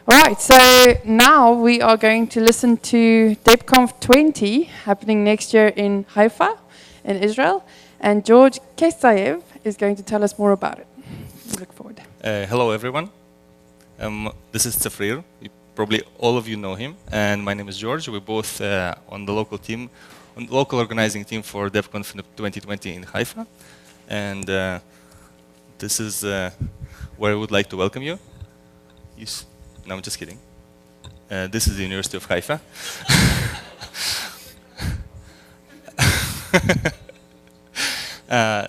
Right, so now we are going to listen to DebConf20 happening next year in Haifa, in Israel, and George Kesayev is going to tell us more about it. We look forward. Hello, everyone. This is Tzafrir. Probably all of you know him, and my name is George. We're both on the local team, on the local organizing team for DebConf 2020 in Haifa, and this is where I would like to welcome you. No, I'm just kidding. This is the University of Haifa.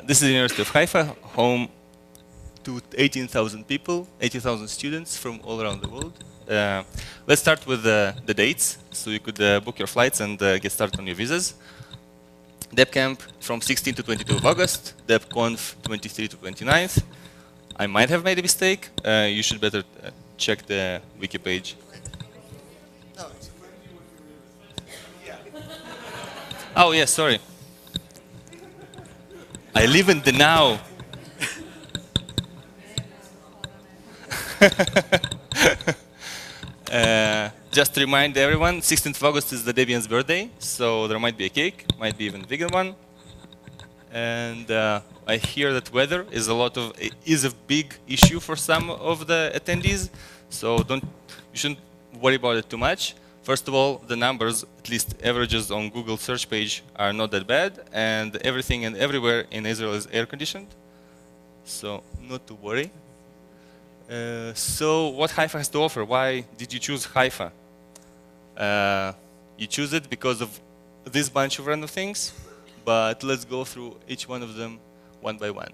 This is the University of Haifa, home to 18,000 people, 18,000 students from all around the world. Let's start with the dates, so you could book your flights and get started on your visas. DebCamp from 16 to 22 of August, DebConf 23 to 29th. I might have made a mistake. You should better check the wiki page. Oh, yeah, sorry. I live in the now. Just to remind everyone, 16th of August is the Debian's birthday, so there might be a cake, might be even a bigger one. And I hear that weather is a big issue for some of the attendees, so you shouldn't worry about it too much. First of all, the numbers, at least averages on Google search page, are not that bad, and everything and everywhere in Israel is air conditioned, so not to worry. So what Haifa has to offer? Why did you choose Haifa? You choose it because of this bunch of random things, but let's go through each one of them one by one.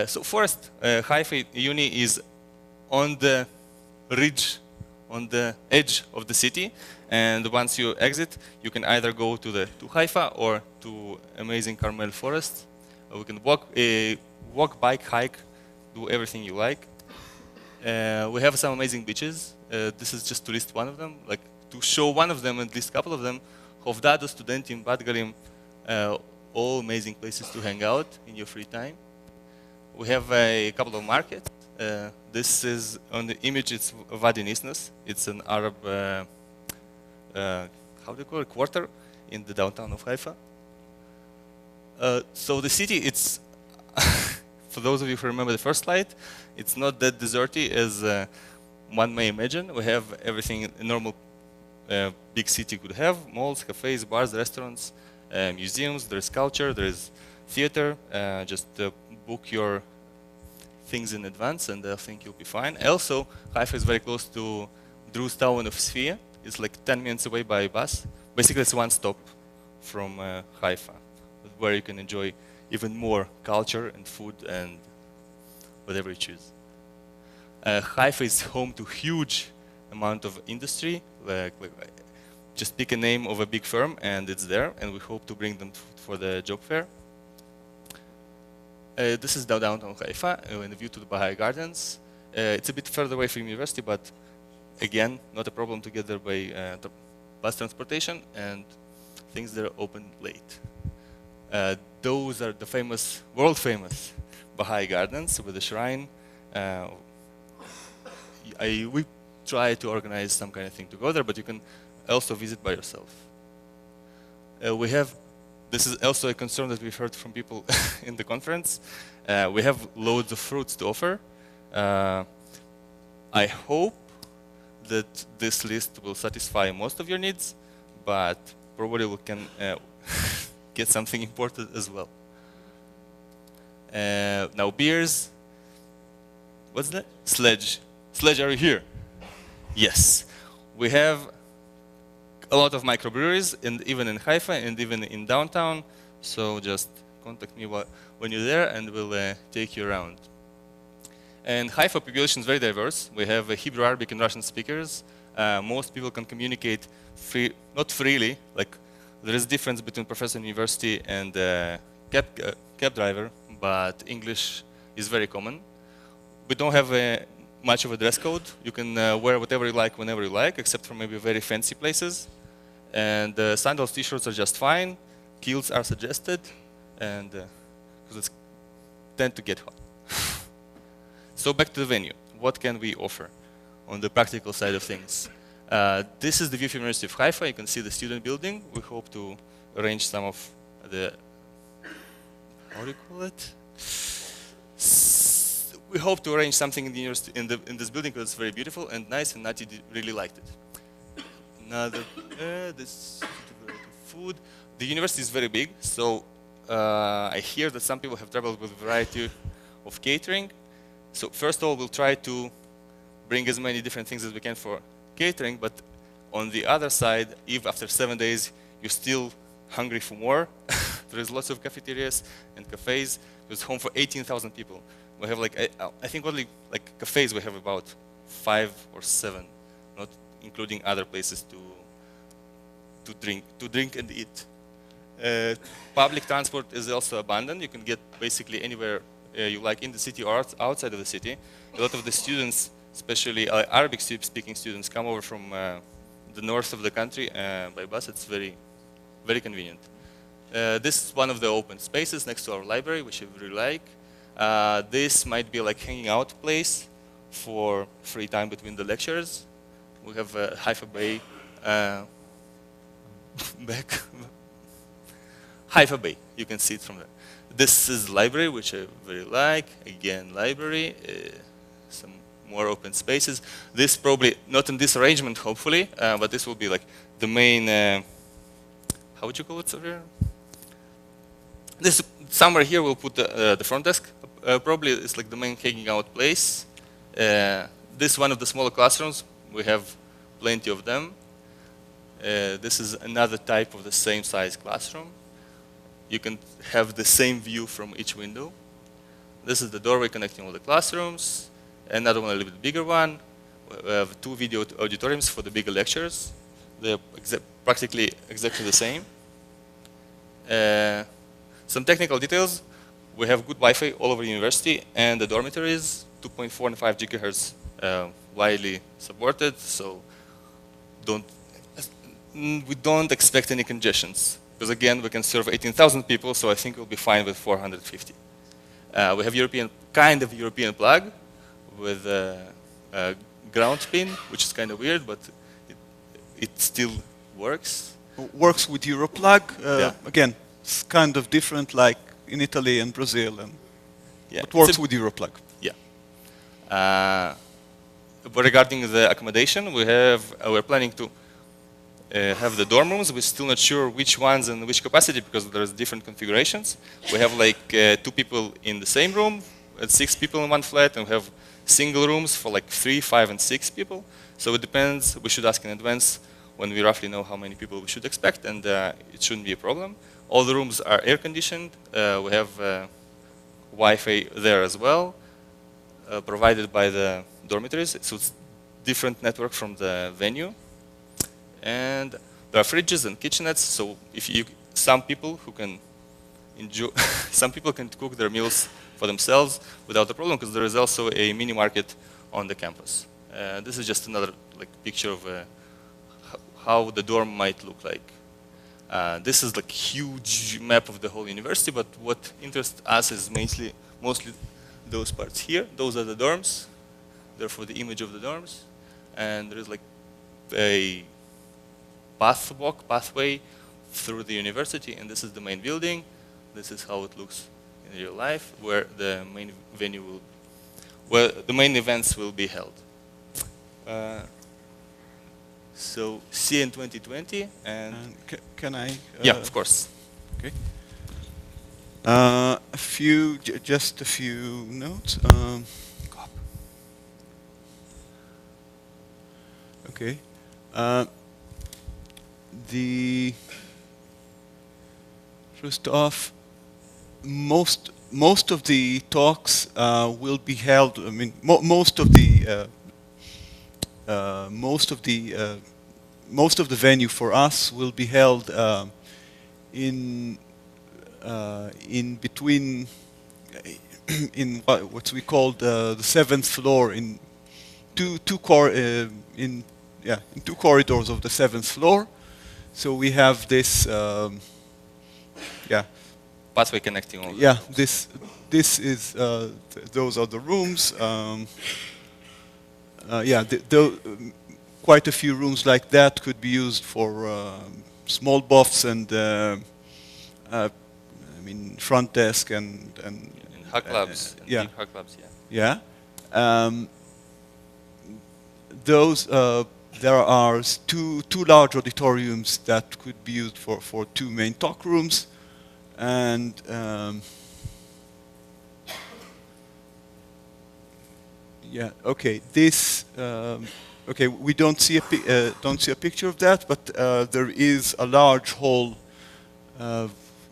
So first, Haifa Uni is on the ridge, on the edge of the city, and once you exit, you can either go to Haifa or to amazing Carmel Forest. We can walk, bike, hike, do everything you like. We have some amazing beaches. This is just to list one of them, like to show one of them, at least a couple of them. Hovdado, Studentim, Bat Galim, all amazing places to hang out in your free time. We have a couple of markets. This is, on the image, it's Wadi Nisnas. It's an Arab, how do you call it, quarter in the downtown of Haifa. So the city, it's, for those of you who remember the first slide, it's not that deserty as one may imagine. We have everything a normal big city could have: malls, cafes, bars, restaurants, museums. There's culture, there's theater. Just book your things in advance, and I think you'll be fine. Also, Haifa is very close to Drew's town of Sfia. It's like 10 minutes away by bus. Basically, it's one stop from Haifa, where you can enjoy even more culture and food and whatever you choose. Haifa is home to huge amount of industry. Just pick a name of a big firm and it's there, and we hope to bring them for the job fair. This is downtown Haifa, and a view to the Baha'i Gardens. It's a bit further away from university, but again, not a problem to get there by the bus transportation, and things that are open late. Those are the famous, world famous Baha'i Gardens with the shrine. We try to organize some kind of thing to go there, but you can also visit by yourself. This is also a concern that we've heard from people in the conference. We have loads of fruits to offer. I hope that this list will satisfy most of your needs, but probably we can get something imported as well. Now beers. What's that? Sledge. Sledge, are you here? Yes. We have a lot of microbreweries, and even in Haifa and even in downtown. So just contact me when you're there, and we'll take you around. And Haifa population is very diverse. We have Hebrew, Arabic, and Russian speakers. Most people can communicate not freely. Like there is a difference between professor in university and cab driver, but English is very common. We don't have much of a dress code. You can wear whatever you like whenever you like, except for maybe very fancy places. And sandals, t-shirts are just fine. Kilts are suggested, and because it's tend to get hot. So back to the venue. What can we offer? on the practical side of things. This is the view of University of Haifa. You can see the student building. We hope to arrange some of the, how do you call it? We hope to arrange something in the university, in this building, because it's very beautiful and nice, and Nati really liked it. Another, this food. The university is very big, so I hear that some people have trouble with a variety of catering. So first of all, we'll try to bring as many different things as we can for catering, but on the other side, if after 7 days you're still hungry for more, there is lots of cafeterias and cafes. It's home for 18,000 people. We have like, I think only like cafes we have about 5 or 7, not including other places to drink and eat. Public transport is also abundant. You can get basically anywhere you like in the city or outside of the city. A lot of the students, especially Arabic-speaking students, come over from the north of the country by bus. It's very, very convenient. This is one of the open spaces next to our library, which I really like. This might be like hanging out place for free time between the lectures. We have Haifa Bay back. Haifa Bay, you can see it from there. This is library, which I very like. Again, library, some more open spaces. This probably, not in this arrangement, hopefully, but this will be like the main, how would you call it, Tzafrir? This, somewhere here we'll put the front desk. Probably it's like the main hanging out place. This is one of the smaller classrooms. We have plenty of them. This is another type of the same size classroom. You can have the same view from each window. This is the doorway connecting all the classrooms. Another one, a little bit bigger one. We have 2 video auditoriums for the bigger lectures. They're practically exactly the same. Some technical details. We have good Wi-Fi all over the university, and the dormitories, 2.4 and 5 gigahertz, widely supported. So we don't expect any congestions. Because again, we can serve 18,000 people, so I think we'll be fine with 450. We have kind of European plug with a ground pin, which is kind of weird, but it still works. Works with Europlug. Yeah. Again, it's kind of different, like in Italy and Brazil, and Yeah, it works with Europlug. Yeah. But regarding the accommodation, we're planning to have the dorm rooms. We're still not sure which ones and which capacity, because there's different configurations. We have like 2 people in the same room, 6 people in one flat, and we have single rooms for like 3, 5, and 6 people. So it depends. We should ask in advance when we roughly know how many people we should expect, and it shouldn't be a problem. All the rooms are air conditioned. We have Wi-Fi there as well, provided by the dormitories. So it's different network from the venue. And there are fridges and kitchenettes, so some people who can enjoy, some people can cook their meals for themselves without a problem, because there is also a mini market on the campus. This is just another picture of how the dorm might look like. This is like huge map of the whole university, but what interests us is mostly those parts here. Those are the dorms. Therefore, the image of the dorms, and there is like a pathway through the university, and this is the main building. This is how it looks in real life, where the main venue where the main events will be held. So CN 2020, and can I? Yeah, of course. Okay. Just a few notes. Okay. First off, most of the talks will be held. I mean, most of the venue for us will be held in between in what we call the 7th floor, in two corridors of the 7th floor. So we have this pathway connecting all. Yeah, this is those are the rooms. yeah, quite a few rooms like that could be used for small BoFs and I mean front desk and in hack labs, yeah, deep hack labs, yeah. Those there are two large auditoriums that could be used for two main talk rooms, and yeah, okay. This okay. We don't see a picture of that, but there is a large hall.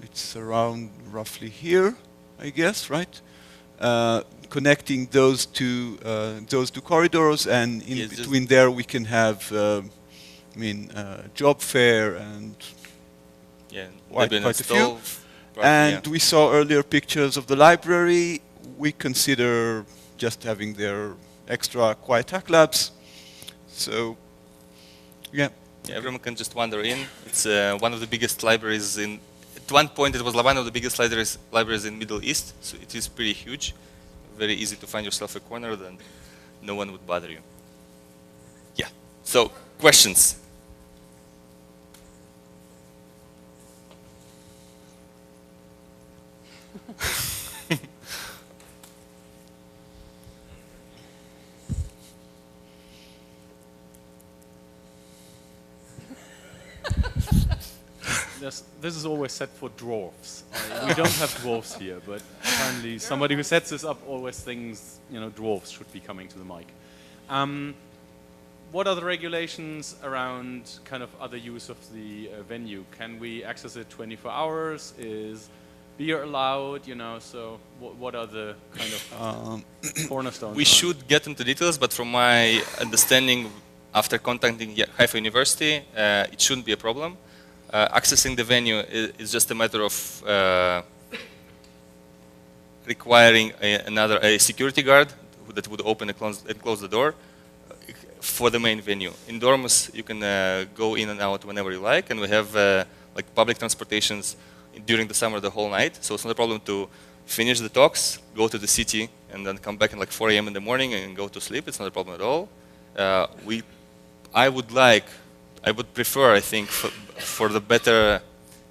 It's around roughly here, I guess, right? Connecting those two corridors, and in Yes, between there we can have, I mean, job fair and quite a few. And we saw earlier pictures of the library. We consider just having their extra quiet hack labs. So, yeah. Yeah, everyone can just wander in. It's one of the biggest libraries in. At one point, it was one of the biggest libraries in Middle East. So it is pretty huge. Very easy to find yourself a corner, then no one would bother you. Yeah. So, questions? This is always set for dwarfs. We don't have dwarfs here, but apparently somebody who sets this up always thinks, you know, dwarfs should be coming to the mic. What are the regulations around kind of other use of the venue? Can we access it 24 hours? Is beer allowed? You know, so what are the kind of cornerstones? We should get into details, but from my understanding, after contacting Haifa University, it shouldn't be a problem. Accessing the venue is just a matter of requiring a security guard that would open and close the door for the main venue. In dorms, you can go in and out whenever you like, and we have like public transportations during the summer the whole night, so it's not a problem to finish the talks, go to the city, and then come back at like 4 a.m. in the morning and go to sleep. It's not a problem at all. I would prefer, I think, for the better,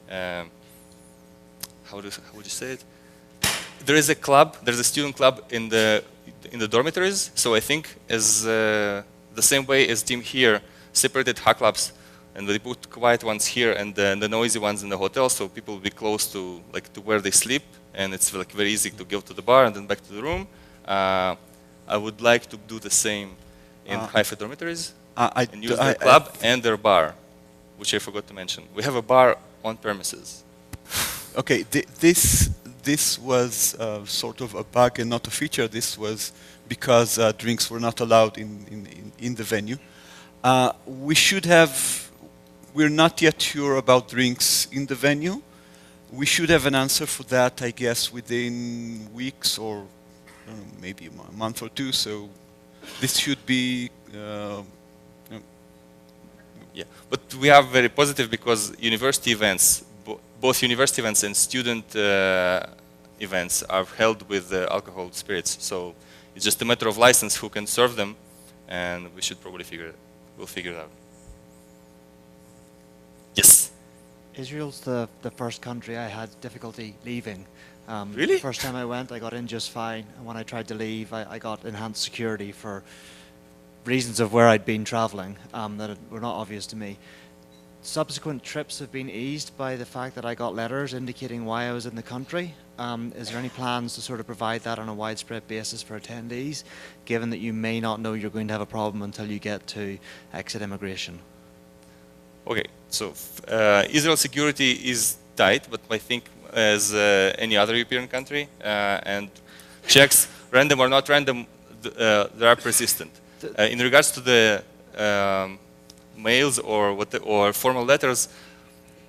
how would you say it? There is a club, there's a student club in the dormitories, so I think as the same way as team here separated hack labs, and they put quiet ones here and the noisy ones in the hotel, so people will be close to where they sleep, and it's like very easy to go to the bar and then back to the room. I would like to do the same in Haifa dormitories. And use their club and their bar, which I forgot to mention. We have a bar on premises. Okay, this was sort of a bug and not a feature. This was because drinks were not allowed in the venue. We're not yet sure about drinks in the venue. We should have an answer for that, I guess, within weeks or maybe a month or two. So this should be. Yeah, but we are very positive because university events, both university events and student events are held with alcohol spirits. So it's just a matter of license who can serve them, and we should probably we'll figure it out. Yes? Israel's the first country I had difficulty leaving. Really? The first time I went, I got in just fine, and when I tried to leave, I got enhanced security for reasons of where I'd been traveling that were not obvious to me. Subsequent trips have been eased by the fact that I got letters indicating why I was in the country. Is there any plans to sort of provide that on a widespread basis for attendees, given that you may not know you're going to have a problem until you get to exit immigration? Okay, so Israel security is tight, but I think as any other European country, and checks, random or not random, they are persistent. In regards to the mails or formal letters,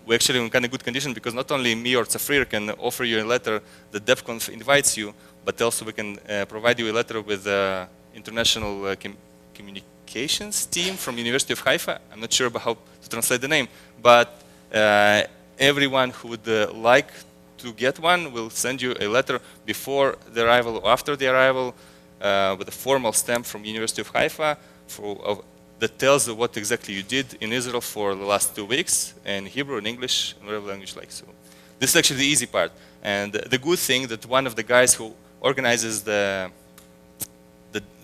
we're actually in kind of good condition because not only me or Tzafrir can offer you a letter that DebConf invites you, but also we can provide you a letter with the international communications team from University of Haifa. I'm not sure about how to translate the name, but everyone who would like to get one will send you a letter before the arrival or after the arrival. with a formal stamp from University of Haifa that tells you what exactly you did in Israel for the last 2 weeks, in Hebrew, in English, in whatever language you like. So this is actually the easy part. And the good thing that one of the guys who organizes the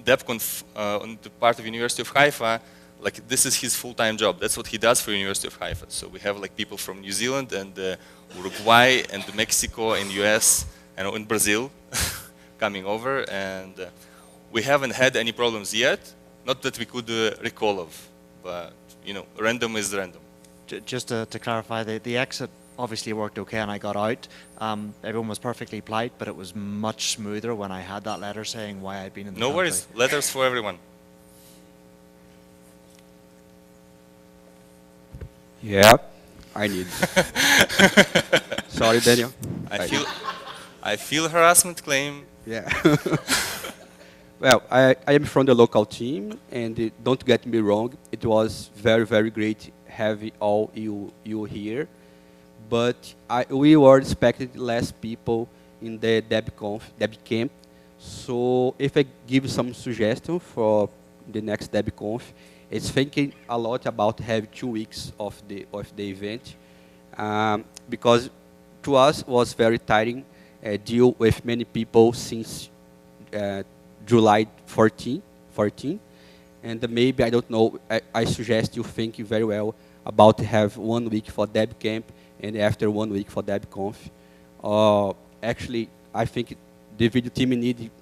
DebConf on the part of University of Haifa, like this is his full-time job. That's what he does for University of Haifa. So we have like people from New Zealand and Uruguay and Mexico and US and in Brazil coming over, and we haven't had any problems yet. Not that we could recall of, but you know, random is random. Just to clarify, the exit obviously worked okay and I got out. Everyone was perfectly polite, but it was much smoother when I had that letter saying why I'd been in the country. No worries, letters for everyone. Yeah, I need. Sorry, Daniel. I feel harassment claim. Yeah. Well, I am from the local team, and don't get me wrong, it was very, very great having all you here. But we were expecting less people in the DebCamp. So if I give some suggestion for the next DebConf, it's thinking a lot about having 2 weeks of the event, because to us was very tiring. Deal with many people since July 14, and maybe, I don't know, I suggest you think very well about to have 1 week for DebCamp and after 1 week for DebConf. Actually, I think the video team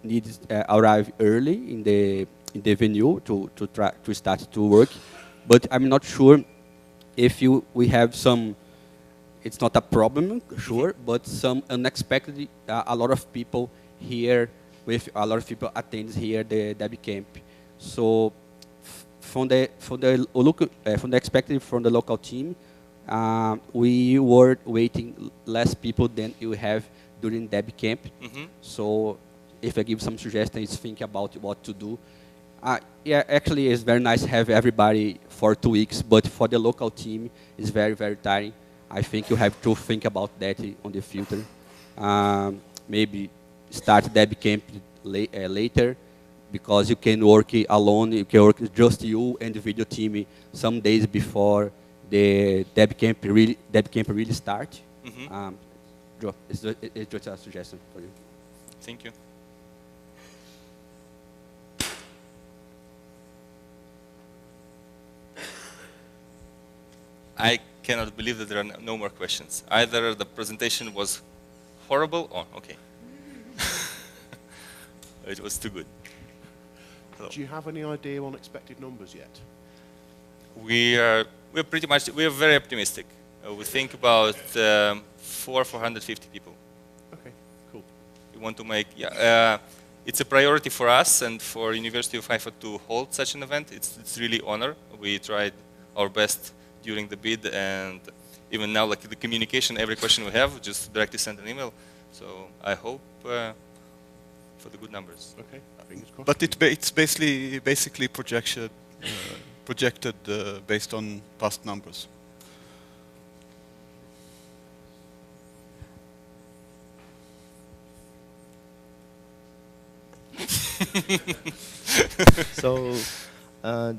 needs arrive early in the venue to start to work, but I'm not sure if we have some. It's not a problem, sure, but some unexpected, a lot of people here, with a lot of people attend here the DebCamp. So from the expected from the local team, we were waiting less people than you have during DebCamp. So if I give some suggestions, think about what to do. Yeah, actually, it's very nice to have everybody for 2 weeks, but for the local team, it's very, very tiring. I think you have to think about that on the future. Maybe start DebCamp later, because you can work alone. You can work just you and the video team some days before the DebCamp really start. It's just a suggestion for you. Thank you. I cannot believe that there are no more questions. Either the presentation was horrible or okay. It was too good. So do you have any idea on expected numbers yet? We're very optimistic. We think about 450 people. Okay, cool. We want to make, it's a priority for us and for University of Haifa to hold such an event. It's really honor. We tried our best during the bid, and even now, like the communication, every question we have, just directly send an email. So I hope for the good numbers. Okay, fingers crossed. But it's basically projected based on past numbers. So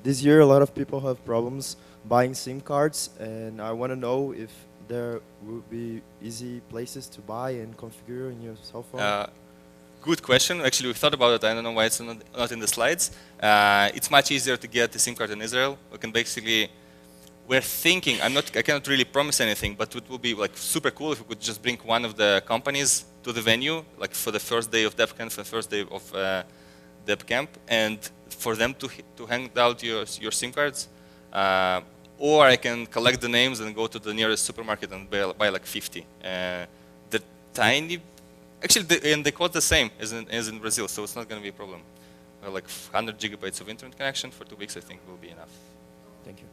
this year a lot of people have problems buying SIM cards, and I want to know if there will be easy places to buy and configure in your cell phone. Good question. Actually, we thought about it. I don't know why it's not in the slides. It's much easier to get a SIM card in Israel. We can basically, we're thinking, I cannot really promise anything, but it would be like super cool if we could just bring one of the companies to the venue, like for the first day of DebConf, the first day of DebCamp, and for them to hand out your SIM cards. Or I can collect the names and go to the nearest supermarket and buy like 50. The tiny, actually, and they cost the same as in Brazil, so it's not going to be a problem. Like 100 gigabytes of internet connection for 2 weeks, I think, will be enough. Thank you.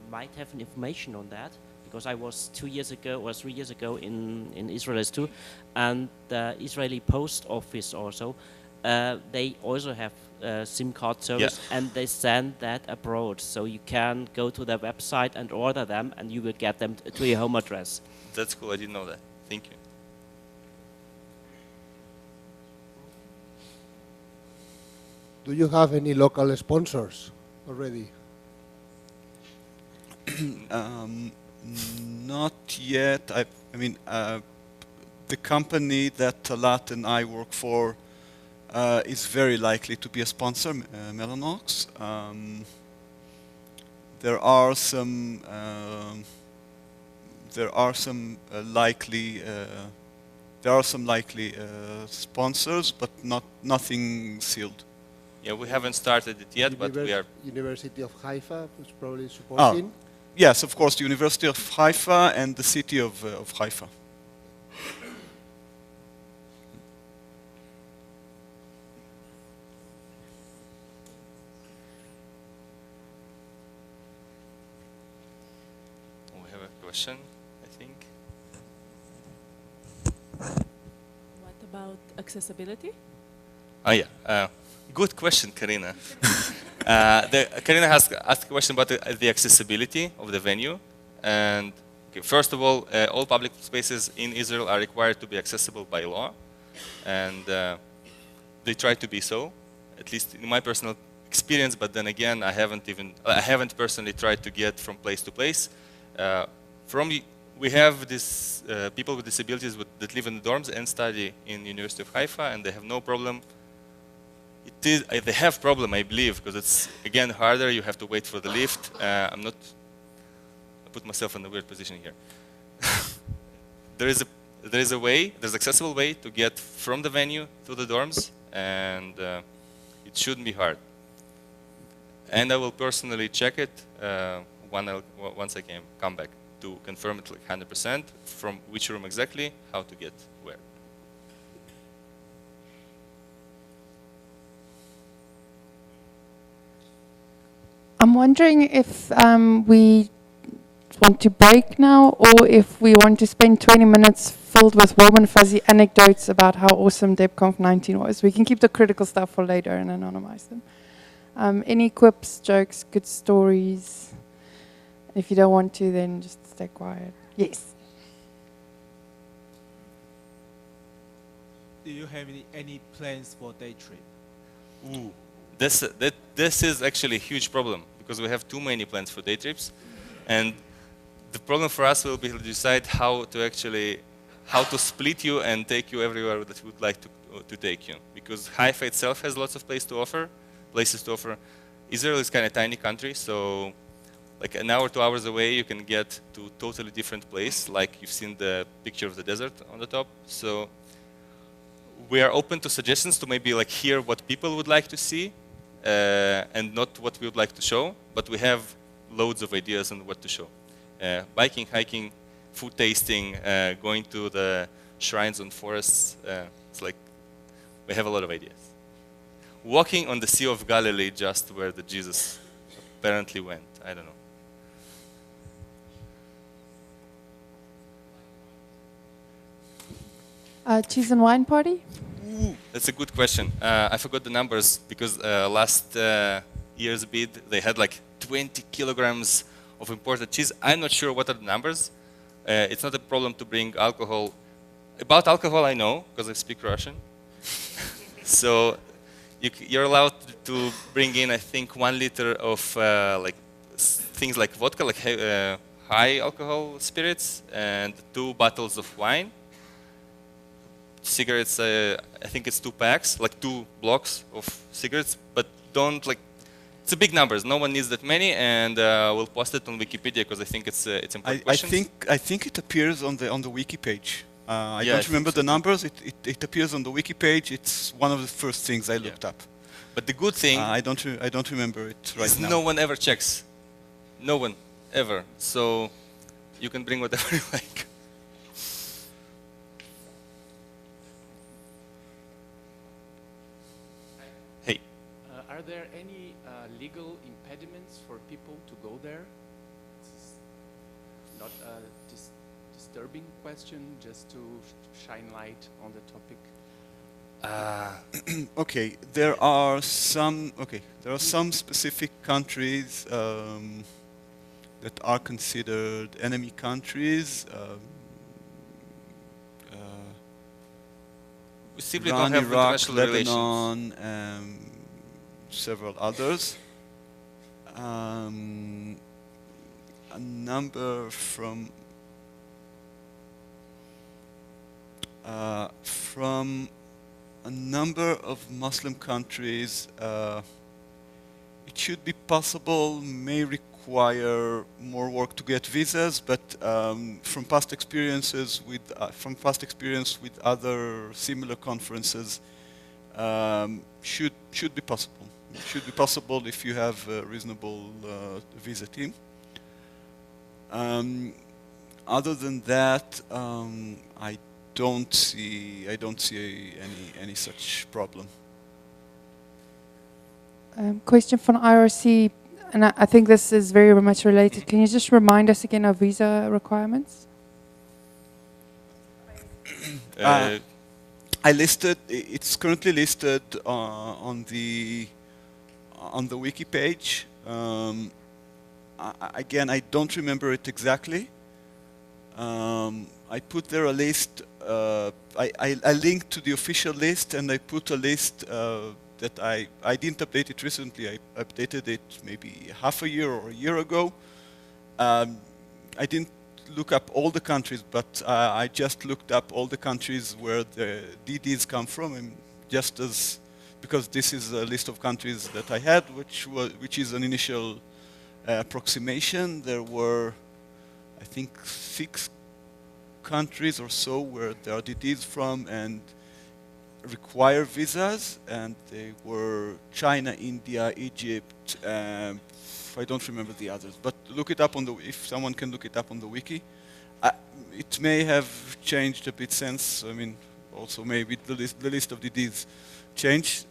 Might have an information on that, because I was 2 years ago or 3 years ago in Israel too, and the Israeli post office also, they also have SIM card service, and they send that abroad, so you can go to their website and order them, and you will get them to your home address. That's cool. I didn't know that. Thank you. Do you have any local sponsors already? Not yet. I mean, the company that Talat and I work for is very likely to be a sponsor, Mellanox. There are some likely sponsors, but nothing sealed. Yeah, we haven't started it yet, but we are. University of Haifa is probably supporting. Yes, of course, the University of Haifa and the city of Haifa. We have a question, I think. What about accessibility? Oh yeah, good question, Karina. Karina has asked a question about the accessibility of the venue. And okay, first of all public spaces in Israel are required to be accessible by law, and they try to be so, at least in my personal experience. But then again, I haven't personally tried to get from place to place. We have this people with disabilities that live in the dorms and study in University of Haifa, and they have no problem. They have problem, I believe, because it's again harder. You have to wait for the lift. I put myself in a weird position here. There's accessible way to get from the venue to the dorms, and it shouldn't be hard. And I will personally check it once I come back to confirm it like 100% from which room exactly, how to get where. I'm wondering if we want to break now, or if we want to spend 20 minutes filled with warm and fuzzy anecdotes about how awesome DebConf 19 was. We can keep the critical stuff for later and anonymize them. Any quips, jokes, good stories? If you don't want to, then just stay quiet. Yes. Do you have any plans for day trip? Ooh. This is actually a huge problem, because we have too many plans for day trips, and the problem for us will be to decide how to split you and take you everywhere that we would like to take you, because Haifa itself has lots of places to offer. Israel is kind of a tiny country, so like an hour, 2 hours away, you can get to totally different place, like you've seen the picture of the desert on the top. So we are open to suggestions to maybe like hear what people would like to see, and not what we would like to show, but we have loads of ideas on what to show. Biking, hiking, food tasting, going to the shrines and forests. It's like we have a lot of ideas. Walking on the Sea of Galilee, just where the Jesus apparently went. I don't know. Cheese and wine party? Ooh, that's a good question. I forgot the numbers, because last year's bid, they had like 20 kilograms of imported cheese. I'm not sure what are the numbers. It's not a problem to bring alcohol. About alcohol, I know, because I speak Russian. So you're allowed to bring in, I think, 1 liter of like things like vodka, like high alcohol spirits, and 2 bottles of wine. Cigarettes, I think it's 2 packs, like 2 blocks of cigarettes, but don't like, it's a big numbers. No one needs that many, and we'll post it on Wikipedia because I think it's important questions. I think it appears on the wiki page. I Yeah, don't remember the numbers. It appears on the wiki page. It's one of the first things I looked up. But the good thing, I don't remember it right now. no one ever checks. No one ever. So you can bring whatever you like. Hey. Are there any legal impediments for people to go there? It's not a disturbing question, just to shine light on the topic. Okay, there are some specific countries that are considered enemy countries. We simply Iran, don't have Iraq, international Lebanon, several others. A number from a number of Muslim countries. It should be possible, may require more work to get visas, but from past experience with other similar conferences, should be possible. It should be possible if you have a reasonable visa team. Other than that, I don't see any such problem. Question from IRC, and I think this is very much related. Can you just remind us again of visa requirements? I listed. It's currently listed on the wiki page. Again, I don't remember it exactly. I put there a list. I linked to the official list, and I put a list that I didn't update it recently. I updated it maybe half a year or a year ago. I didn't look up all the countries, but I just looked up all the countries where the DDs come from, and just as because this is a list of countries that I had, which is an initial approximation. There were, I think, 6 countries or so where there are DDs from and require visas, and they were China, India, Egypt. I don't remember the others, but look it up on the. If someone can look it up on the wiki, it may have changed a bit since. I mean, also maybe the list of DDs changed,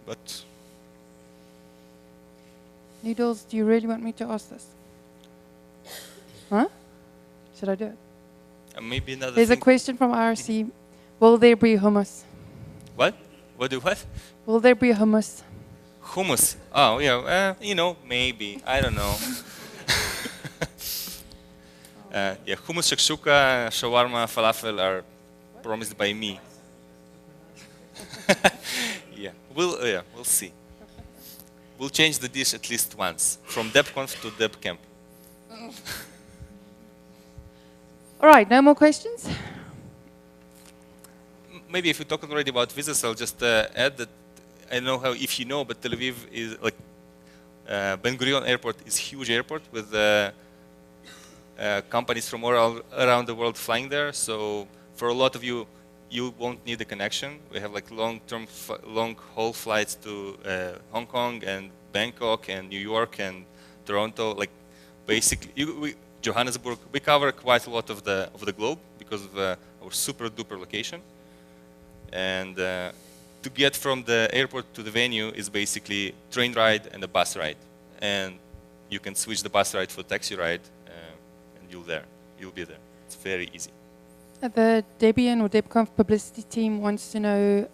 but. Noodles, do you really want me to ask this? Huh? Should I do it? Maybe another. There's a question from IRC. Will there be hummus? What? What? Will there be hummus? Hummus. Oh, yeah. Maybe. I don't know. Yeah, hummus, shakshuka, shawarma, falafel are promised by me. Yeah, we'll see. We'll change the dish at least once, from DebConf to DebCamp. All right, no more questions? Maybe if we talked already about visas, I'll just add that I don't know if you know, but Tel Aviv is like Ben Gurion Airport is a huge airport with companies from all around the world flying there. So for a lot of you, you won't need a connection. We have like long-haul flights to Hong Kong and Bangkok and New York and Toronto. Like basically, Johannesburg. We cover quite a lot of the globe because of our super-duper location. And to get from the airport to the venue is basically train ride and a bus ride. And you can switch the bus ride for taxi ride, and you'll be there. It's very easy. The Debian or DebConf publicity team wants to know,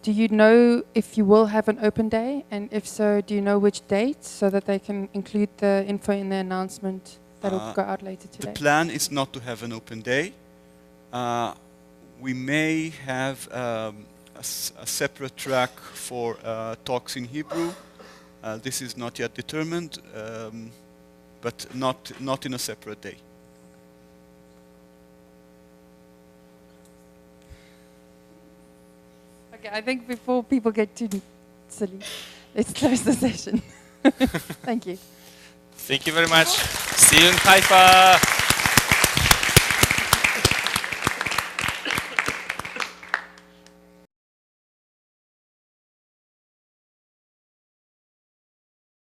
do you know if you will have an open day? And if so, do you know which date so that they can include the info in the announcement that will go out later today? The plan is not to have an open day. We may have a separate track for talks in Hebrew. This is not yet determined, but not in a separate day. Okay, I think before people get too silly, let's close the session. Thank you. Thank you very much. See you in Haifa.